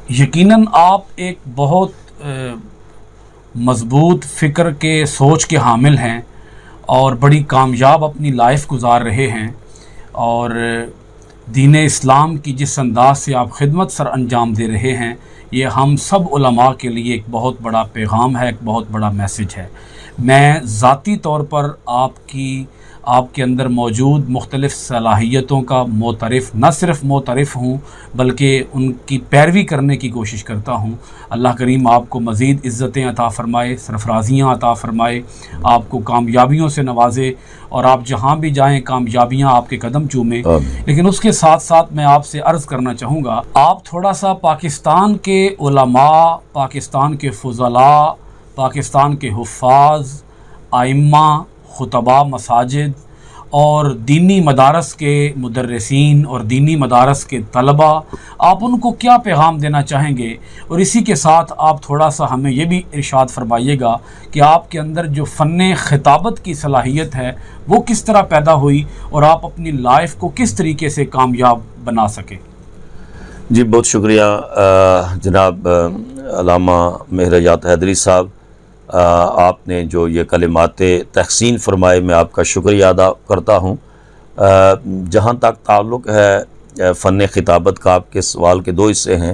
یقیناً آپ ایک بہت مضبوط فکر کے سوچ کے حامل ہیں اور بڑی کامیاب اپنی لائف گزار رہے ہیں، اور دین اسلام کی جس انداز سے آپ خدمت سر انجام دے رہے ہیں، یہ ہم سب علماء کے لیے ایک بہت بڑا پیغام ہے، ایک بہت بڑا میسج ہے۔ میں ذاتی طور پر آپ کے اندر موجود مختلف صلاحیتوں کا معترف، نہ صرف معترف ہوں بلکہ ان کی پیروی کرنے کی کوشش کرتا ہوں۔ اللہ کریم آپ کو مزید عزتیں عطا فرمائے، سرفرازیاں عطا فرمائے، آپ کو کامیابیوں سے نوازے، اور آپ جہاں بھی جائیں کامیابیاں آپ کے قدم چومیں۔ لیکن اس کے ساتھ ساتھ میں آپ سے عرض کرنا چاہوں گا، آپ تھوڑا سا پاکستان کے علماء، پاکستان کے فضلاء، پاکستان کے حفاظ، ائمہ، خطباء مساجد اور دینی مدارس کے مدرسین اور دینی مدارس کے طلباء، آپ ان کو کیا پیغام دینا چاہیں گے؟ اور اسی کے ساتھ آپ تھوڑا سا ہمیں یہ بھی ارشاد فرمائیے گا کہ آپ کے اندر جو فن خطابت کی صلاحیت ہے وہ کس طرح پیدا ہوئی اور آپ اپنی لائف کو کس طریقے سے کامیاب بنا سکیں؟ جی بہت شکریہ جناب علامہ مہرجات حیدری صاحب، آپ نے جو یہ کلمات تحسین فرمائے، میں آپ کا شکریہ ادا کرتا ہوں۔ جہاں تک تعلق ہے فن خطابت کا، آپ کے سوال کے دو حصے ہیں۔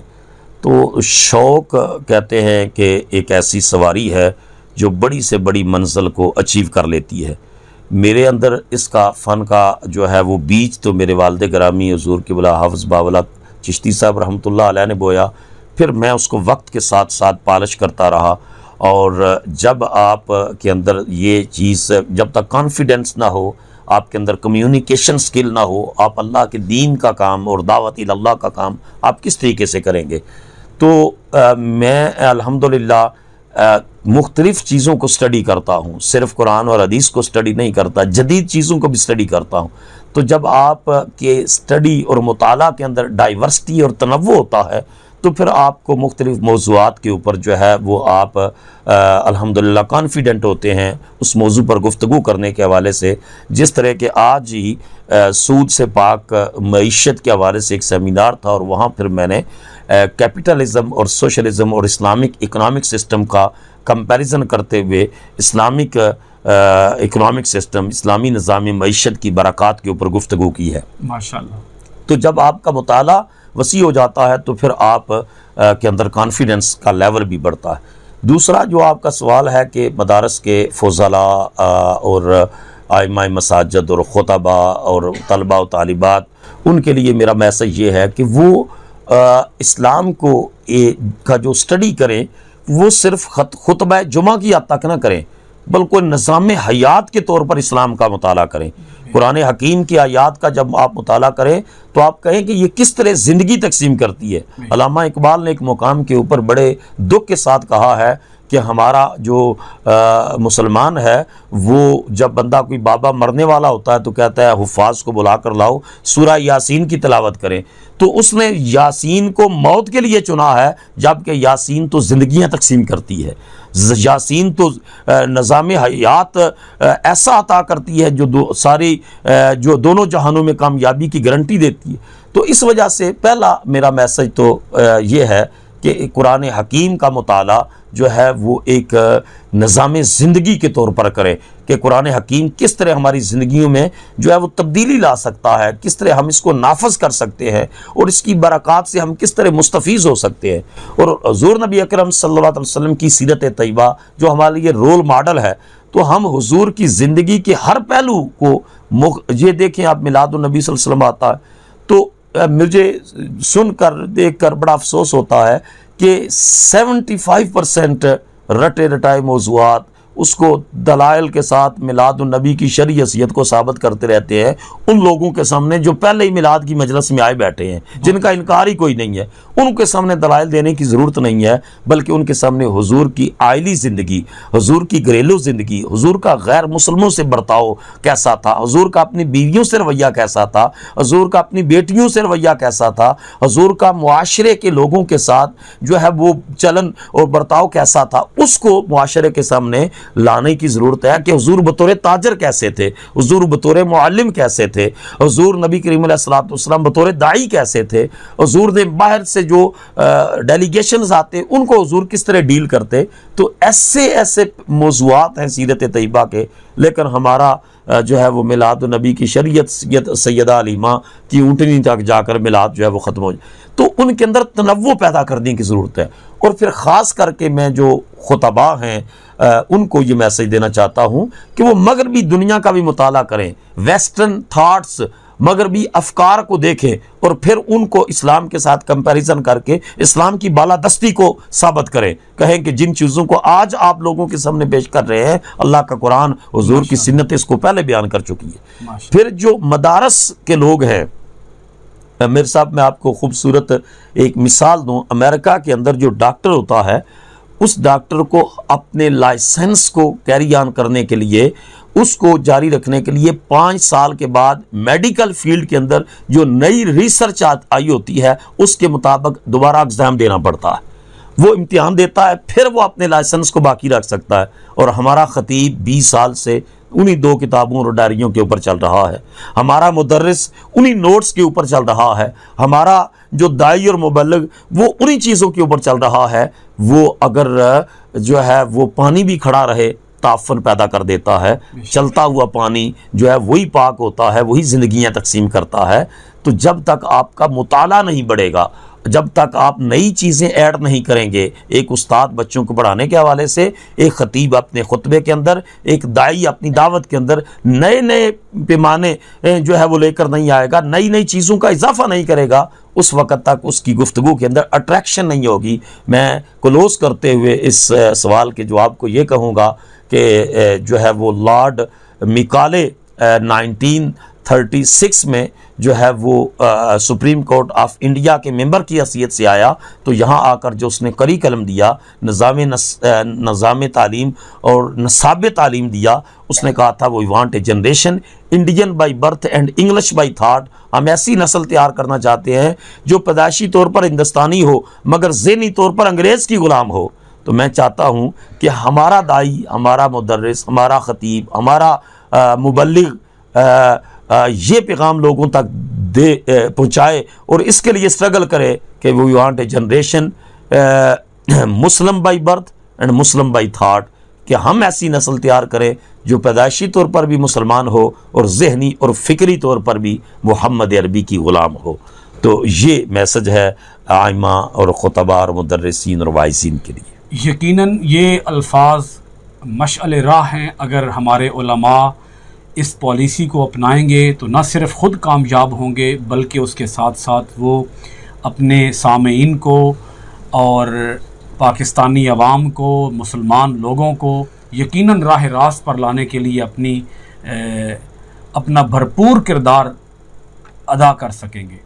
تو شوق کہتے ہیں کہ ایک ایسی سواری ہے جو بڑی سے بڑی منزل کو اچیو کر لیتی ہے۔ میرے اندر اس کا فن کا جو ہے وہ بیج تو میرے والد گرامی حضور قبلہ حافظ باولا چشتی صاحب رحمۃ اللہ علیہ نے بویا، پھر میں اس کو وقت کے ساتھ ساتھ پالش کرتا رہا، اور جب آپ کے اندر یہ چیز، جب تک کانفیڈنس نہ ہو، آپ کے اندر کمیونیکیشن سکل نہ ہو، آپ اللہ کے دین کا کام اور دعوت اللہ کا کام آپ کس طریقے سے کریں گے؟ تو میں الحمدللہ مختلف چیزوں کو سٹڈی کرتا ہوں، صرف قرآن اور حدیث کو سٹڈی نہیں کرتا، جدید چیزوں کو بھی سٹڈی کرتا ہوں۔ تو جب آپ کے سٹڈی اور مطالعہ کے اندر ڈائیورسٹی اور تنوع ہوتا ہے تو پھر آپ کو مختلف موضوعات کے اوپر جو ہے وہ آپ الحمدللہ کانفیڈنٹ ہوتے ہیں اس موضوع پر گفتگو کرنے کے حوالے سے۔ جس طرح کہ آج ہی سود سے پاک معیشت کے حوالے سے ایک سیمینار تھا، اور وہاں پھر میں نے کیپٹلزم اور سوشلزم اور اسلامک اکنامک سسٹم کا کمپیریزن کرتے ہوئے اسلامک اکنامک سسٹم، اسلامی نظام معیشت کی برکات کے اوپر گفتگو کی ہے۔ ماشاءاللہ۔ تو جب آپ کا مطالعہ وسیع ہو جاتا ہے تو پھر آپ کے اندر کانفیڈنس کا لیول بھی بڑھتا ہے۔ دوسرا جو آپ کا سوال ہے کہ مدارس کے فضلاء اور ائمہ مساجد اور خطباء اور طلباء و طالبات، ان کے لیے میرا میسج یہ ہے کہ وہ اسلام کو کا جو سٹڈی کریں وہ صرف خطبہ جمعہ کی حد تک نہ کریں، بلکہ نظام حیات کے طور پر اسلام کا مطالعہ کریں۔ قرآن حکیم کی آیات کا جب آپ مطالعہ کریں تو آپ کہیں کہ یہ کس طرح زندگی تقسیم کرتی ہے۔ علامہ اقبال نے ایک مقام کے اوپر بڑے دکھ کے ساتھ کہا ہے کہ ہمارا جو مسلمان ہے وہ جب بندہ کوئی بابا مرنے والا ہوتا ہے تو کہتا ہے حفاظ کو بلا کر لاؤ سورہ یاسین کی تلاوت کریں، تو اس نے یاسین کو موت کے لیے چنا ہے، جبکہ یاسین تو زندگیاں تقسیم کرتی ہے۔ یاسین تو نظام حیات ایسا عطا کرتی ہے جو دونوں جہانوں میں کامیابی کی گارنٹی دیتی ہے۔ تو اس وجہ سے پہلا میرا میسج تو یہ ہے کہ قرآن حکیم کا مطالعہ جو ہے وہ ایک نظام زندگی کے طور پر کرے کہ قرآن حکیم کس طرح ہماری زندگیوں میں جو ہے وہ تبدیلی لا سکتا ہے، کس طرح ہم اس کو نافذ کر سکتے ہیں اور اس کی برکات سے ہم کس طرح مستفیض ہو سکتے ہیں۔ اور حضور نبی اکرم صلی اللہ علیہ وسلم کی سیرت طیبہ جو ہمارے لیے رول ماڈل ہے، تو ہم حضور کی زندگی کے ہر پہلو کو یہ دیکھیں، آپ میلاد النبی صلی اللہ علیہ وسلم آتا ہے تو مجھے سن کر دیکھ کر بڑا افسوس ہوتا ہے کہ 75% رٹے رٹائے موضوعات اس کو دلائل کے ساتھ میلاد النبی کی شرعی حیثیت کو ثابت کرتے رہتے ہیں ان لوگوں کے سامنے جو پہلے ہی میلاد کی مجلس میں آئے بیٹھے ہیں، جن کا انکار ہی کوئی نہیں ہے۔ ان کے سامنے دلائل دینے کی ضرورت نہیں ہے، بلکہ ان کے سامنے حضور کی عائلی زندگی، حضور کی گھریلو زندگی، حضور کا غیر مسلموں سے برتاؤ کیسا تھا، حضور کا اپنی بیویوں سے رویہ کیسا تھا، حضور کا اپنی بیٹیوں سے رویہ کیسا تھا، حضور کا معاشرے کے لوگوں کے ساتھ جو ہے وہ چلن اور برتاؤ کیسا تھا، اس کو معاشرے کے سامنے لانے کی ضرورت ہے کہ حضور بطور تاجر کیسے تھے، حضور بطور معلم کیسے تھے، حضور نبی کریم علیہ الصلوۃ والسلام بطور داعی کیسے تھے، حضور نے باہر سے جو ڈیلیگیشنز آتے ان کو حضور کس طرح ڈیل کرتے. تو ایسے موضوعات ہیں سیرت طیبہ کے. لیکن ہمارا جو ہے وہ میلاد النبی کی شریعت سیدہ علیمہ کی اونٹنی تک جا کر میلاد جو ہے وہ ختم ہو جائے. تو ان کے اندر تنوع پیدا کرنے کی ضرورت ہے. اور پھر خاص کر کے میں جو خطباء ہیں ان کو یہ میسج دینا چاہتا ہوں کہ وہ مغربی دنیا کا بھی مطالعہ کریں، ویسٹرن تھاٹس، مغربی افکار کو دیکھیں اور پھر ان کو اسلام کے ساتھ کمپیریزن کر کے اسلام کی بالادستی کو ثابت کریں. کہیں کہ جن چیزوں کو آج آپ لوگوں کے سامنے پیش کر رہے ہیں اللہ کا قرآن، حضور کی سنت اس کو پہلے بیان کر چکی ہے. پھر جو مدارس کے لوگ ہیں، میر صاحب میں آپ کو خوبصورت ایک مثال دوں. امریکہ کے اندر جو ڈاکٹر ہوتا ہے اس ڈاکٹر کو اپنے لائسنس کو کیری آن کرنے کے لیے، اس کو جاری رکھنے کے لیے 5 سال کے بعد میڈیکل فیلڈ کے اندر جو نئی ریسرچ آئی ہوتی ہے اس کے مطابق دوبارہ ایگزام دینا پڑتا ہے. وہ امتحان دیتا ہے پھر وہ اپنے لائسنس کو باقی رکھ سکتا ہے. اور ہمارا خطیب 20 سال سے انہی 2 کتابوں اور ڈائریوں کے اوپر چل رہا ہے. ہمارا مدرس انہی نوٹس کے اوپر چل رہا ہے. ہمارا جو داعی اور مبلغ وہ انہی چیزوں کے اوپر چل رہا ہے. وہ اگر جو ہے وہ پانی بھی کھڑا رہے تعفن پیدا کر دیتا ہے. چلتا ہوا پانی جو ہے وہی پاک ہوتا ہے، وہی زندگیاں تقسیم کرتا ہے. تو جب تک آپ کا مطالعہ نہیں بڑھے گا، جب تک آپ نئی چیزیں ایڈ نہیں کریں گے، ایک استاد بچوں کو پڑھانے کے حوالے سے، ایک خطیب اپنے خطبے کے اندر، ایک داعی اپنی دعوت کے اندر نئے پیمانے جو ہے وہ لے کر نہیں آئے گا، نئی چیزوں کا اضافہ نہیں کرے گا، اس وقت تک اس کی گفتگو کے اندر اٹریکشن نہیں ہوگی. میں کلوز کرتے ہوئے اس سوال کے جواب کو یہ کہوں گا کہ جو ہے وہ لارڈ میکالے 1936 میں جو ہے وہ سپریم کورٹ آف انڈیا کے ممبر کی حیثیت سے آیا. تو یہاں آ کر جو اس نے کریکلم دیا، نظام تعلیم اور نصاب تعلیم دیا، اس نے کہا تھا we want a generation Indian by birth and English by thought. ہم ایسی نسل تیار کرنا چاہتے ہیں جو پیدائشی طور پر ہندوستانی ہو مگر ذہنی طور پر انگریز کی غلام ہو. تو میں چاہتا ہوں کہ ہمارا داعی، ہمارا مدرس، ہمارا خطیب، ہمارا مبلغ یہ پیغام لوگوں تک پہنچائے اور اس کے لیے اسٹرگل کرے کہ we want a generation Muslim by birth and Muslim by thought, کہ ہم ایسی نسل تیار کریں جو پیدائشی طور پر بھی مسلمان ہو اور ذہنی اور فکری طور پر بھی محمد عربی کی غلام ہو. تو یہ میسج ہے آئمہ اور خطباء اور مدرسین اور واعظین کے لیے. یقیناً یہ الفاظ مشعل راہ ہیں. اگر ہمارے علماء اس پالیسی کو اپنائیں گے تو نہ صرف خود کامیاب ہوں گے بلکہ اس کے ساتھ ساتھ وہ اپنے سامعین کو اور پاکستانی عوام کو، مسلمان لوگوں کو یقیناً راہ راست پر لانے کے لیے اپنا بھرپور کردار ادا کر سکیں گے.